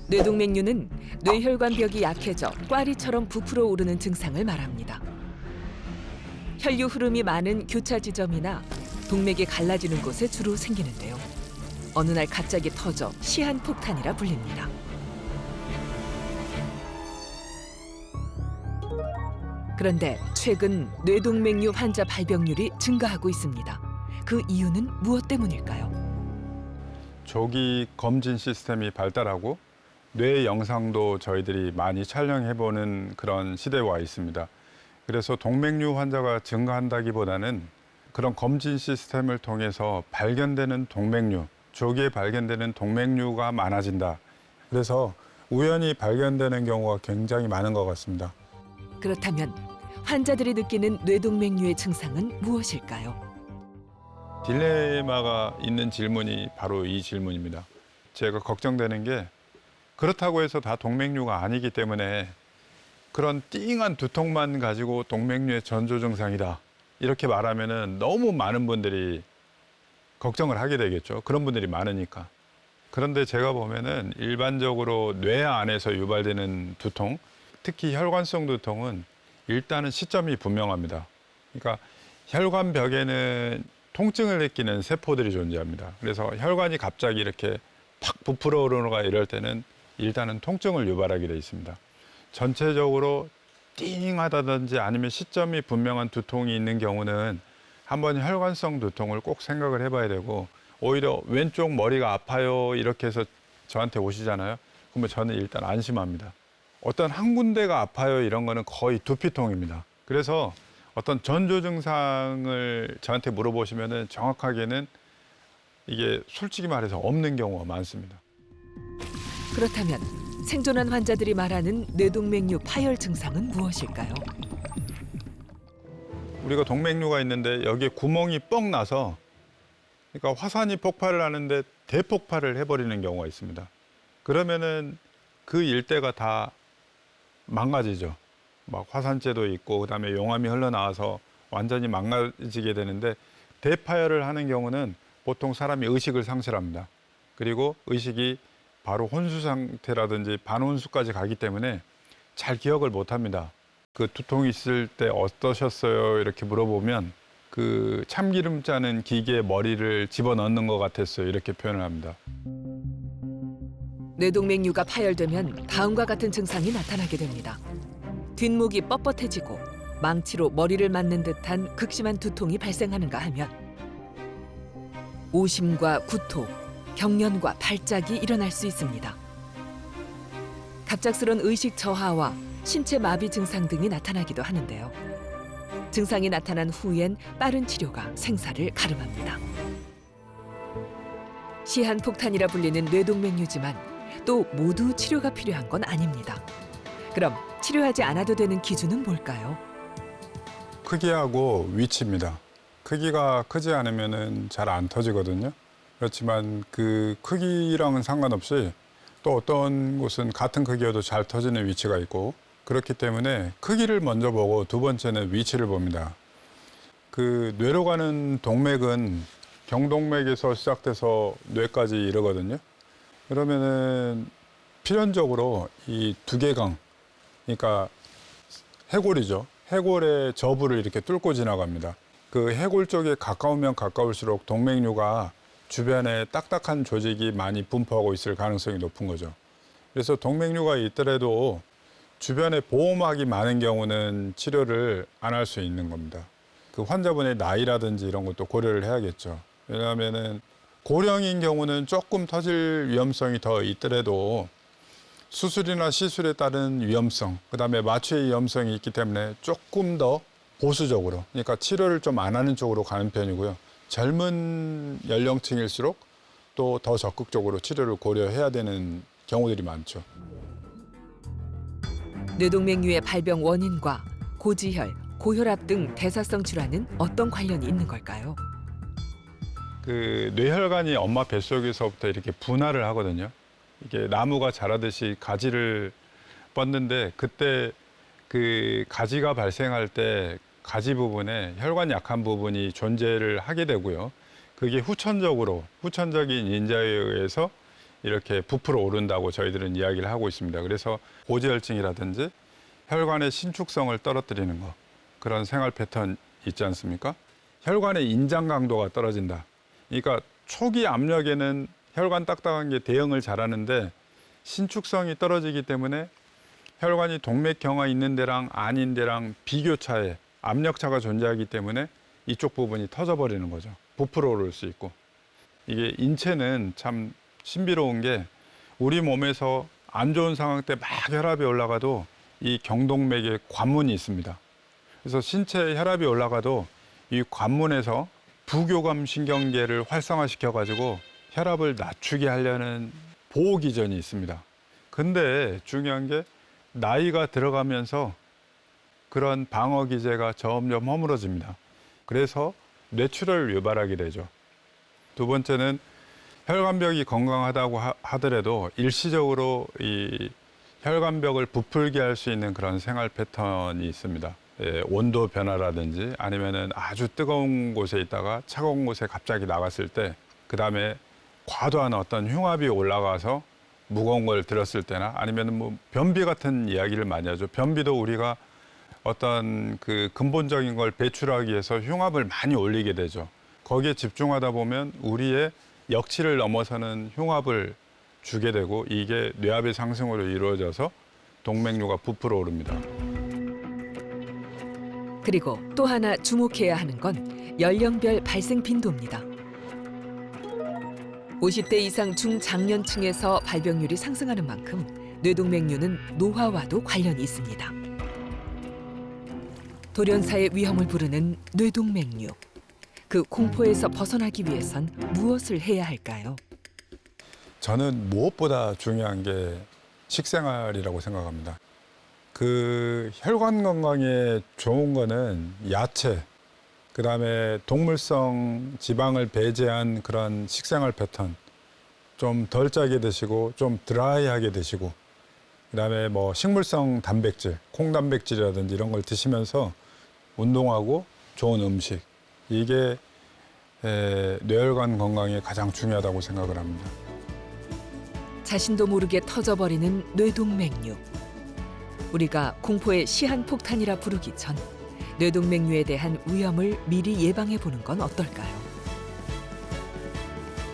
뇌동맥류는 뇌혈관벽이 약해져 꽈리처럼 부풀어 오르는 증상을 말합니다. 혈류 흐름이 많은 교차 지점이나 동맥이 갈라지는 곳에 주로 생기는데요. 어느 날 갑자기 터져 시한폭탄이라 불립니다. 그런데 최근 뇌동맥류 환자 발병률이 증가하고 있습니다. 그 이유는 무엇 때문일까요? 조기 검진 시스템이 발달하고 뇌 영상도 저희들이 많이 촬영해보는 그런 시대에 와 있습니다. 그래서 동맥류 환자가 증가한다기보다는 그런 검진 시스템을 통해서 발견되는 동맥류, 조기에 발견되는 동맥류가 많아진다. 그래서 우연히 발견되는 경우가 굉장히 많은 것 같습니다. 그렇다면 환자들이 느끼는 뇌동맥류의 증상은 무엇일까요? 딜레마가 있는 질문이 바로 이 질문입니다. 제가 걱정되는 게 그렇다고 해서 다 동맥류가 아니기 때문에 그런 띵한 두통만 가지고 동맥류의 전조 증상이다. 이렇게 말하면은 너무 많은 분들이 걱정을 하게 되겠죠. 그런 분들이 많으니까. 그런데 제가 보면은 일반적으로 뇌 안에서 유발되는 두통, 특히 혈관성 두통은 일단은 시점이 분명합니다. 그러니까 혈관벽에는 통증을 느끼는 세포들이 존재합니다. 그래서 혈관이 갑자기 이렇게 팍 부풀어 오르거나 이럴 때는 일단은 통증을 유발하게 돼 있습니다. 전체적으로 띵하다든지 아니면 시점이 분명한 두통이 있는 경우는 한번 혈관성 두통을 꼭 생각을 해봐야 되고, 오히려 왼쪽 머리가 아파요 이렇게 해서 저한테 오시잖아요. 그러면 저는 일단 안심합니다. 어떤 한 군데가 아파요 이런 거는 거의 두피통입니다. 그래서 어떤 전조 증상을 저한테 물어보시면은 정확하게는 이게 솔직히 말해서 없는 경우가 많습니다. 그렇다면 생존한 환자들이 말하는 뇌동맥류 파열 증상은 무엇일까요? 우리가 동맥류가 있는데 여기에 구멍이 뻥 나서, 그러니까 화산이 폭발을 하는데 대폭발을 해버리는 경우가 있습니다. 그러면은 그 일대가 다 망가지죠. 막 화산재도 있고 그다음에 용암이 흘러나와서 완전히 망가지게 되는데, 대파열을 하는 경우는 보통 사람이 의식을 상실합니다. 그리고 의식이 바로 혼수 상태라든지 반혼수까지 가기 때문에 잘 기억을 못 합니다. 그 두통이 있을 때 어떠셨어요? 이렇게 물어보면 그 참기름 짜는 기계에 머리를 집어넣는 것 같았어요. 이렇게 표현을 합니다. 뇌동맥류가 파열되면 다음과 같은 증상이 나타나게 됩니다. 뒷목이 뻣뻣해지고 망치로 머리를 맞는 듯한 극심한 두통이 발생하는가 하면 오심과 구토, 경련과 발작이 일어날 수 있습니다. 갑작스런 의식 저하와 신체 마비 증상 등이 나타나기도 하는데요. 증상이 나타난 후엔 빠른 치료가 생사를 가름합니다. 시한폭탄이라 불리는 뇌동맥류지만 또 모두 치료가 필요한 건 아닙니다. 그럼 치료하지 않아도 되는 기준은 뭘까요? 크기하고 위치입니다. 크기가 크지 않으면 잘 안 터지거든요. 그렇지만 그 크기랑은 상관없이 또 어떤 곳은 같은 크기여도 잘 터지는 위치가 있고, 그렇기 때문에 크기를 먼저 보고 두 번째는 위치를 봅니다. 그 뇌로 가는 동맥은 경동맥에서 시작돼서 뇌까지 이르거든요. 그러면은 필연적으로 이 두개강, 그러니까 해골이죠. 해골의 저부를 이렇게 뚫고 지나갑니다. 그 해골 쪽에 가까우면 가까울수록 동맥류가 주변에 딱딱한 조직이 많이 분포하고 있을 가능성이 높은 거죠. 그래서 동맥류가 있더라도 주변에 보호막이 많은 경우는 치료를 안 할 수 있는 겁니다. 그 환자분의 나이라든지 이런 것도 고려를 해야겠죠. 왜냐하면은 고령인 경우는 조금 터질 위험성이 더 있더라도 수술이나 시술에 따른 위험성, 그다음에 마취의 위험성이 있기 때문에 조금 더 보수적으로, 그러니까 치료를 좀 안 하는 쪽으로 가는 편이고요. 젊은 연령층일수록 또 더 적극적으로 치료를 고려해야 되는 경우들이 많죠. 뇌동맥류의 발병 원인과 고지혈, 고혈압 등 대사성 질환은 어떤 관련이 있는 걸까요? 그 뇌혈관이 엄마 뱃속에서부터 이렇게 분할을 하거든요. 이게 나무가 자라듯이 가지를 뻗는데, 그때 그 가지가 발생할 때 가지 부분에 혈관이 약한 부분이 존재를 하게 되고요. 그게 후천적인 인자에 의해서 이렇게 부풀어 오른다고 저희들은 이야기를 하고 있습니다. 그래서 고지혈증이라든지 혈관의 신축성을 떨어뜨리는 거, 그런 생활 패턴 있지 않습니까? 혈관의 인장 강도가 떨어진다. 그러니까 초기 압력에는 혈관 딱딱한 게 대응을 잘하는데 신축성이 떨어지기 때문에 혈관이 동맥경화 있는 데랑 아닌 데랑 비교차에 압력차가 존재하기 때문에 이쪽 부분이 터져버리는 거죠. 부풀어 오를 수 있고. 이게 인체는 참 신비로운 게 우리 몸에서 안 좋은 상황 때 막 혈압이 올라가도 이 경동맥에 관문이 있습니다. 그래서 신체 혈압이 올라가도 이 관문에서 부교감 신경계를 활성화시켜 가지고 혈압을 낮추게 하려는 보호 기전이 있습니다. 근데 중요한 게 나이가 들어가면서 그런 방어 기제가 점점 허물어집니다. 그래서 뇌출혈을 유발하게 되죠. 두 번째는 혈관벽이 건강하다고 하더라도 일시적으로 이 혈관벽을 부풀게 할 수 있는 그런 생활 패턴이 있습니다. 예, 온도 변화라든지 아니면은 아주 뜨거운 곳에 있다가 차가운 곳에 갑자기 나갔을 때, 그 다음에 과도한 어떤 흉압이 올라가서 무거운 걸 들었을 때나 아니면은 뭐 변비 같은 이야기를 많이 하죠. 변비도 우리가 어떤 그 근본적인 걸 배출하기 위해서 흉압을 많이 올리게 되죠. 거기에 집중하다 보면 우리의 역치를 넘어서는 흉압을 주게 되고 이게 뇌압의 상승으로 이루어져서 동맥류가 부풀어 오릅니다. 그리고 또 하나 주목해야 하는 건 연령별 발생 빈도입니다. 50대 이상 중장년층에서 발병률이 상승하는 만큼 뇌동맥류는 노화와도 관련이 있습니다. 돌연사의 위험을 부르는 뇌동맥류. 그 공포에서 벗어나기 위해선 무엇을 해야 할까요? 저는 무엇보다 중요한 게 식생활이라고 생각합니다. 그 혈관 건강에 좋은 거는 야채, 그다음에 동물성 지방을 배제한 그런 식생활 패턴, 좀 덜 짜게 드시고 좀 드라이하게 드시고, 그다음에 뭐 식물성 단백질, 콩단백질이라든지 이런 걸 드시면서 운동하고 좋은 음식, 이게 뇌혈관 건강에 가장 중요하다고 생각을 합니다. 자신도 모르게 터져버리는 뇌동맥류. 우리가 공포의 시한폭탄이라 부르기 전 뇌동맥류에 대한 위험을 미리 예방해 보는 건 어떨까요?